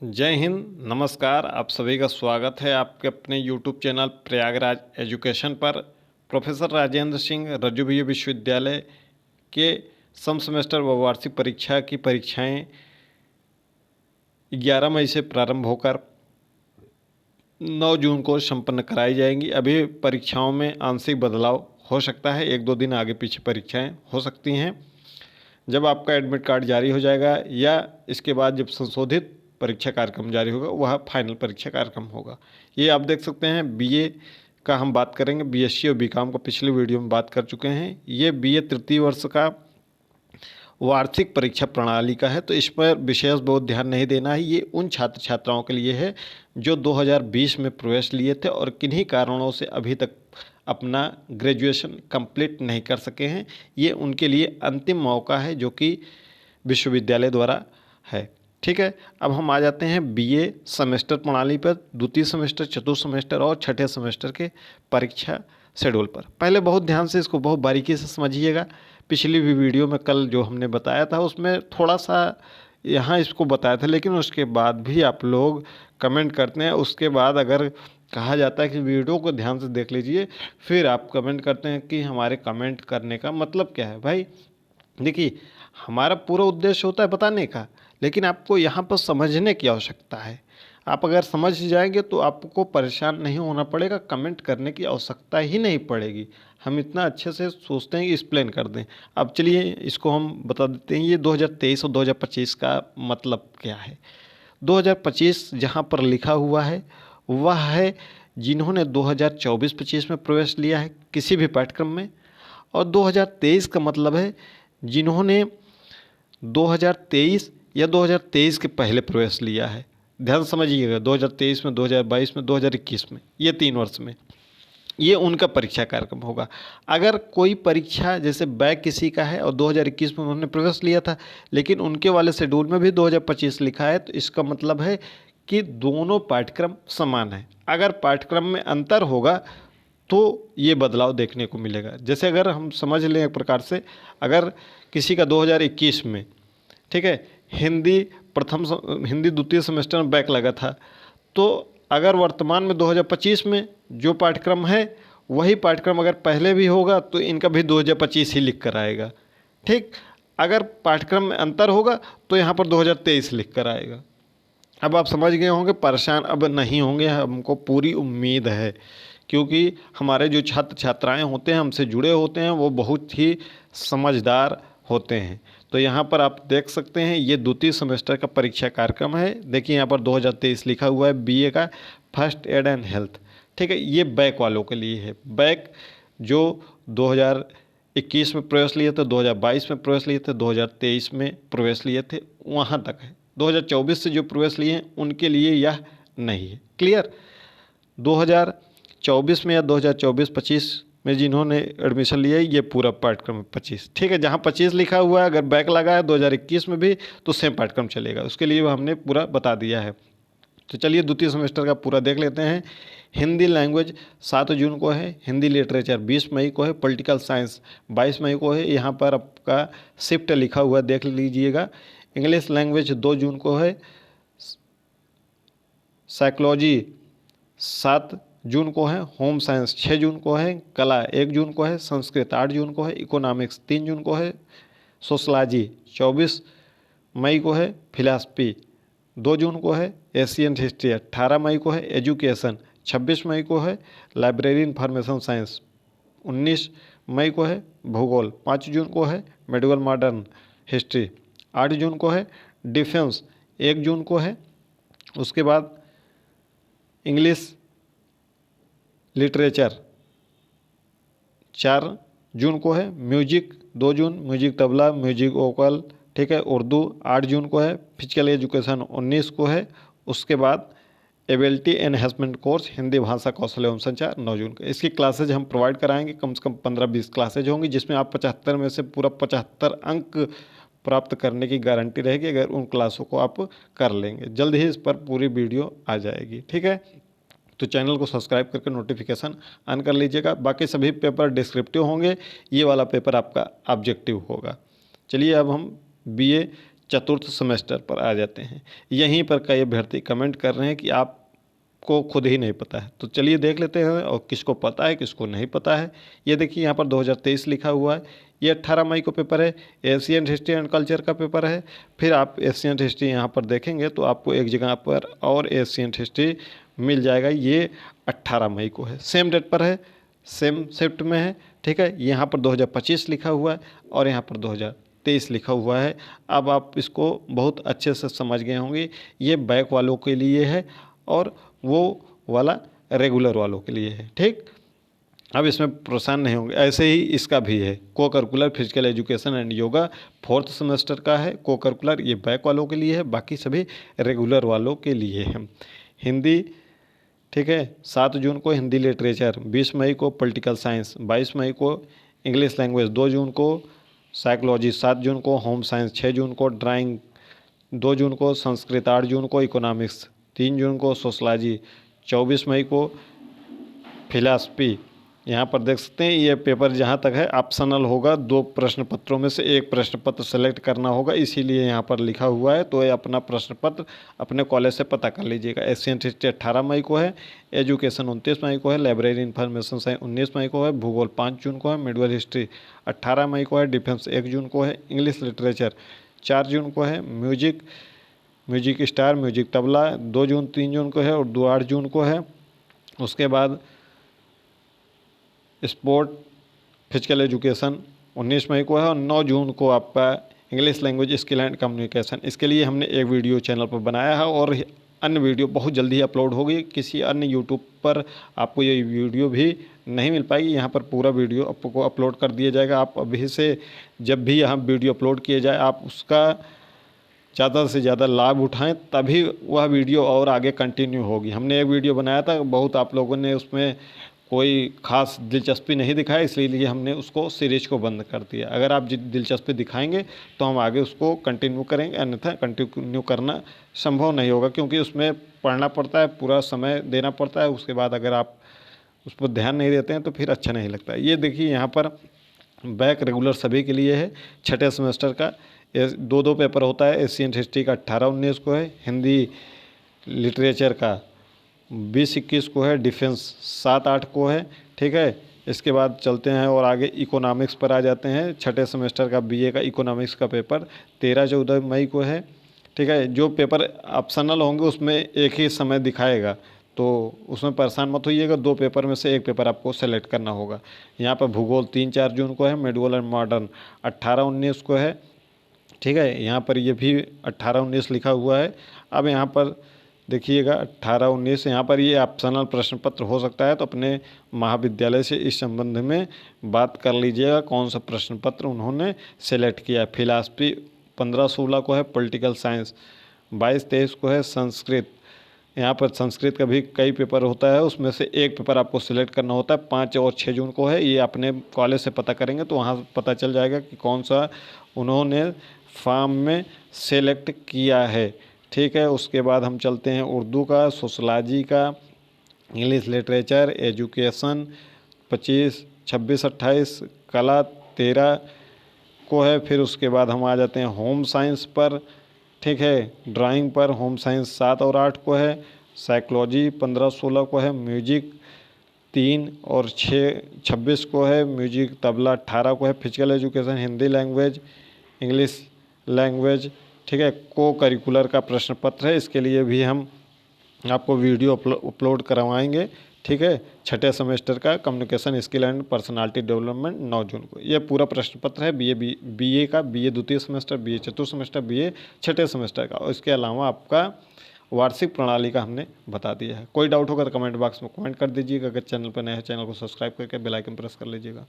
जय हिंद, नमस्कार। आप सभी का स्वागत है आपके अपने YouTube चैनल प्रयागराज एजुकेशन पर। प्रोफेसर राजेंद्र सिंह रज्जुबीय विश्वविद्यालय के सम सेमेस्टर व वार्षिक परीक्षा की परीक्षाएं 11 मई से प्रारंभ होकर 9 जून को संपन्न कराई जाएंगी। अभी परीक्षाओं में आंशिक बदलाव हो सकता है, 1-2 दिन आगे पीछे परीक्षाएं हो सकती हैं। जब आपका एडमिट कार्ड जारी हो जाएगा या इसके बाद जब संशोधित परीक्षा कार्यक्रम जारी होगा, वह फाइनल परीक्षा कार्यक्रम होगा। ये आप देख सकते हैं, बीए का हम बात करेंगे। बीएससी और बीकॉम का पिछले वीडियो में बात कर चुके हैं। ये बीए तृतीय वर्ष का वार्षिक परीक्षा प्रणाली का है, तो इस पर विशेष बहुत ध्यान नहीं देना है। ये उन छात्र छात्राओं के लिए है जो 2020 में प्रवेश लिए थे और किन्हीं कारणों से अभी तक अपना ग्रेजुएशन कंप्लीट नहीं कर सके हैं। ये उनके लिए अंतिम मौका है जो कि विश्वविद्यालय द्वारा है। ठीक है, अब हम आ जाते हैं बीए सेमेस्टर प्रणाली पर। द्वितीय सेमेस्टर, चतुर्थ सेमेस्टर और छठे सेमेस्टर के परीक्षा शेड्यूल पर पहले बहुत ध्यान से इसको बहुत बारीकी से समझिएगा। पिछली भी वीडियो में कल जो हमने बताया था उसमें थोड़ा सा यहाँ इसको बताया था, लेकिन उसके बाद भी आप लोग कमेंट करते हैं। उसके बाद अगर कहा जाता है कि वीडियो को ध्यान से देख लीजिए, फिर आप कमेंट करते हैं कि हमारे कमेंट करने का मतलब क्या है। भाई देखिए, हमारा पूरा उद्देश्य होता है बताने का, लेकिन आपको यहाँ पर समझने की आवश्यकता है। आप अगर समझ जाएंगे तो आपको परेशान नहीं होना पड़ेगा, कमेंट करने की आवश्यकता ही नहीं पड़ेगी। हम इतना अच्छे से सोचते हैं कि एक्सप्लेन कर दें। अब चलिए इसको हम बता देते हैं, ये 2023 और 2025 का मतलब क्या है। 2025 जहाँ पर लिखा हुआ है वह है जिन्होंने 2024-25 में प्रवेश लिया है किसी भी पाठ्यक्रम में, और 2023 का मतलब है जिन्होंने 2023 या 2023 के पहले प्रवेश लिया है। ध्यान समझिएगा, 2023 में, 2022 में, 2021 में, ये 3 वर्ष में ये उनका परीक्षा कार्यक्रम होगा। अगर कोई परीक्षा जैसे बैक किसी का है और 2021 में उन्होंने प्रवेश लिया था, लेकिन उनके वाले शेड्यूल में भी 2025 लिखा है, तो इसका मतलब है कि दोनों पाठ्यक्रम समान है। अगर पाठ्यक्रम में अंतर होगा तो ये बदलाव देखने को मिलेगा। जैसे अगर हम समझ लें एक प्रकार से, अगर किसी का 2021 में, ठीक है, हिंदी द्वितीय सेमेस्टर में बैक लगा था, तो अगर वर्तमान में 2025 में जो पाठ्यक्रम है वही पाठ्यक्रम अगर पहले भी होगा तो इनका भी 2025 ही लिख कर आएगा। ठीक, अगर पाठ्यक्रम में अंतर होगा तो यहाँ पर 2023 लिख कर आएगा। अब आप समझ गए होंगे, परेशान अब नहीं होंगे, हमको पूरी उम्मीद है, क्योंकि हमारे जो छात्र छात्राएं होते हैं, हमसे जुड़े होते हैं, वो बहुत ही समझदार होते हैं। तो यहाँ पर आप देख सकते हैं, ये द्वितीय सेमेस्टर का परीक्षा कार्यक्रम है। देखिए यहाँ पर 2023 लिखा हुआ है, बीए का फर्स्ट एड एंड हेल्थ। ठीक है, ये बैक वालों के लिए है। बैक जो 2021 में प्रवेश लिए थे, 2022 में प्रवेश लिए थे, 2023 में प्रवेश लिए थे, वहाँ तक है। 2024 से जो प्रवेश लिए हैं उनके लिए यह नहीं है। क्लियर। 2024 में या 2024-25 में जिन्होंने एडमिशन लिया है, ये पूरा पाठ्यक्रम 25। ठीक है, जहाँ 25 लिखा हुआ है, अगर बैक लगा है 2021 में भी तो सेम पाठ्यक्रम चलेगा। उसके लिए हमने पूरा बता दिया है। तो चलिए द्वितीय सेमेस्टर का पूरा देख लेते हैं। हिंदी लैंग्वेज 7 जून को है, हिंदी लिटरेचर 20 मई को है, पॉलिटिकल साइंस 22 मई को है। यहाँ पर आपका शिफ्ट लिखा हुआ देख लीजिएगा। इंग्लिश लैंग्वेज 2 जून को है, साइकोलॉजी 7 जून को है, होम साइंस 6 जून को है, कला 1 जून को है, संस्कृत 8 जून को है, इकोनॉमिक्स 3 जून को है, सोशलॉजी 24 मई को है, फिलॉसफी 2 जून को है, एशियन हिस्ट्री 18 मई को है, एजुकेशन 26 मई को है, लाइब्रेरी इन्फॉर्मेशन साइंस 19 मई को है, भूगोल 5 जून को है, मेडिकल मॉडर्न हिस्ट्री 8 जून को है, डिफेंस 1 जून को है। उसके बाद इंग्लिश लिटरेचर 4 जून को है, म्यूजिक 2 जून, म्यूजिक तबला, म्यूजिक वोकल, ठीक है, उर्दू 8 जून को है, फिजिकल एजुकेशन 19 को है। उसके बाद एबिलिटी एनहेंसमेंट कोर्स हिंदी भाषा कौशल एवं संचार 9 जून को। इसकी क्लासेज हम प्रोवाइड कराएंगे, कम से कम 15-20 क्लासेज होंगी, जिसमें आप 75 में से पूरा 75 अंक प्राप्त करने की गारंटी रहेगी अगर उन क्लासों को आप कर लेंगे। जल्द ही इस पर पूरी वीडियो आ जाएगी। ठीक है, तो चैनल को सब्सक्राइब करके नोटिफिकेशन ऑन कर लीजिएगा। बाकी सभी पेपर डिस्क्रिप्टिव होंगे, ये वाला पेपर आपका ऑब्जेक्टिव होगा। चलिए अब हम बीए चतुर्थ सेमेस्टर पर आ जाते हैं। यहीं पर कई अभ्यर्थी कमेंट कर रहे हैं कि आपको खुद ही नहीं पता है। तो चलिए देख लेते हैं और किसको पता है किसको नहीं पता है। ये देखिए यहाँ पर 2023 लिखा हुआ है। ये 18 मई को पेपर है। एशियन हिस्ट्री एंड कल्चर का पेपर है। फिर आप एशियन हिस्ट्री यहाँ पर देखेंगे तो आपको एक जगह पर और एशियन हिस्ट्री मिल जाएगा। ये 18 मई को है, सेम डेट पर है, सेम शिफ्ट में है। ठीक है, यहाँ पर 2025 लिखा हुआ है और यहाँ पर 2023 लिखा हुआ है। अब आप इसको बहुत अच्छे से समझ गए होंगे। ये बैक वालों के लिए है और वो वाला रेगुलर वालों के लिए है। ठीक, अब इसमें परेशान नहीं होंगे। ऐसे ही इसका भी है, को curricular physical education and yoga 4th semester का है। को करिकुलर ये बैक वालों के लिए है, बाकी सभी रेगुलर वालों के लिए है। हिंदी, ठीक है, 7 जून को हिंदी लिटरेचर, 20 मई को पॉलिटिकल साइंस, 22 मई को इंग्लिश लैंग्वेज, 2 जून को साइकोलॉजी, 7 जून को होम साइंस, 6 जून को ड्राइंग, 2 जून को संस्कृत, 8 जून को इकोनॉमिक्स, 3 जून को सोशलॉजी, 24 मई को फिलॉसफी। यहाँ पर देख सकते हैं ये पेपर जहाँ तक है ऑप्शनल होगा। 2 प्रश्न पत्रों में से एक प्रश्न पत्र सेलेक्ट करना होगा, इसीलिए यहाँ पर लिखा हुआ है। तो ये अपना प्रश्न पत्र अपने कॉलेज से पता कर लीजिएगा। एशियन हिस्ट्री 18 मई को है, एजुकेशन 29 मई को है, लाइब्रेरी इन्फॉर्मेशन साइंस 19 मई को है, भूगोल 5 जून को है, मिडवल हिस्ट्री 18 मई को है, डिफेंस 1 जून को है, इंग्लिश लिटरेचर 4 जून को है, म्यूजिक स्टार, म्यूजिक तबला 2 जून 3 जून को है और 2 8 जून को है। उसके बाद स्पोर्ट फिजिकल एजुकेशन 19 मई को है और 9 जून को आपका English language skill and communication. इसके लिए हमने एक वीडियो चैनल पर बनाया है और अन्य वीडियो बहुत जल्दी ही अपलोड होगी। किसी अन्य यूट्यूब पर आपको ये वीडियो भी नहीं मिल पाएगी। यहाँ पर पूरा वीडियो आपको अपलोड कर दिया जाएगा। आप अभी से जब भी यहाँ वीडियो अपलोड किया जाए आप उसका ज़्यादा से ज़्यादा लाभ उठाएं, तभी वह वीडियो और आगे कंटिन्यू होगी। हमने एक वीडियो बनाया था, बहुत आप लोगों ने उसमें कोई ख़ास दिलचस्पी नहीं दिखाई, इसलिए हमने उसको सीरीज को बंद कर दिया। अगर आप दिलचस्पी दिखाएंगे तो हम आगे उसको कंटिन्यू करेंगे, अन्यथा कंटिन्यू करना संभव नहीं होगा, क्योंकि उसमें पढ़ना पड़ता है, पूरा समय देना पड़ता है। उसके बाद अगर आप उस पर ध्यान नहीं देते हैं तो फिर अच्छा नहीं लगता। ये देखिए यहाँ पर बैक रेगुलर सभी के लिए है। 6ठे सेमेस्टर का 2 पेपर होता है। एशियन हिस्ट्री का 18-19 को है, हिंदी लिटरेचर का 20-21 को है, डिफेंस 7-8 को है। ठीक है, इसके बाद चलते हैं और आगे इकोनॉमिक्स पर आ जाते हैं। 6ठे सेमेस्टर का बीए का इकोनॉमिक्स का पेपर 13-14 मई को है। ठीक है, जो पेपर ऑप्शनल होंगे उसमें एक ही समय दिखाएगा, तो उसमें परेशान मत होइएगा। 2 पेपर में से एक पेपर आपको सेलेक्ट करना होगा। यहाँ पर भूगोल 3-4 जून को है, मिडवल एंड मॉडर्न 18-19 को है। ठीक है, यहाँ पर ये भी 18-19 लिखा हुआ है। अब यहाँ पर देखिएगा 18-19, यहाँ पर ये ऑप्शनल प्रश्न पत्र हो सकता है, तो अपने महाविद्यालय से इस संबंध में बात कर लीजिएगा कौन सा प्रश्न पत्र उन्होंने सेलेक्ट किया है। फिलॉसफी 15-16 को है, पॉलिटिकल साइंस 22-23 को है, संस्कृत, यहाँ पर संस्कृत का भी कई पेपर होता है, उसमें से एक पेपर आपको सिलेक्ट करना होता है। 5 और 6 जून को है। ये अपने कॉलेज से पता करेंगे तो वहाँ पता चल जाएगा कि कौन सा उन्होंने फॉर्म में सेलेक्ट किया है। ठीक है, उसके बाद हम चलते हैं उर्दू का, सोशलॉजी का, इंग्लिश लिटरेचर, एजुकेशन 25, 26, 28, कला 13 को है। फिर उसके बाद हम आ जाते हैं होम साइंस पर। ठीक है, ड्राइंग पर होम साइंस 7 और 8 को है, साइकोलॉजी 15-16 को है, म्यूजिक 3 और 6 26 को है, म्यूजिक तबला 18 को है, physical education, Hindi language, English language. ठीक है, को करिकुलर का प्रश्न पत्र है, इसके लिए भी हम आपको वीडियो अपलोड करवाएंगे। ठीक है, 6ठे सेमेस्टर का communication skill and personality development 9 जून को। ये पूरा प्रश्न पत्र है बीए का, बीए द्वितीय सेमेस्टर, बीए चतुर्थ सेमेस्टर, बीए 6ठे सेमेस्टर का। और इसके अलावा आपका वार्षिक प्रणाली का हमने बता दिया है। कोई डाउट होगा तो कमेंट बॉक्स में कमेंट कर दीजिएगा। अगर चैनल पर नए हैं चैनल को सब्सक्राइब करके बेल आइकन प्रेस कर लीजिएगा।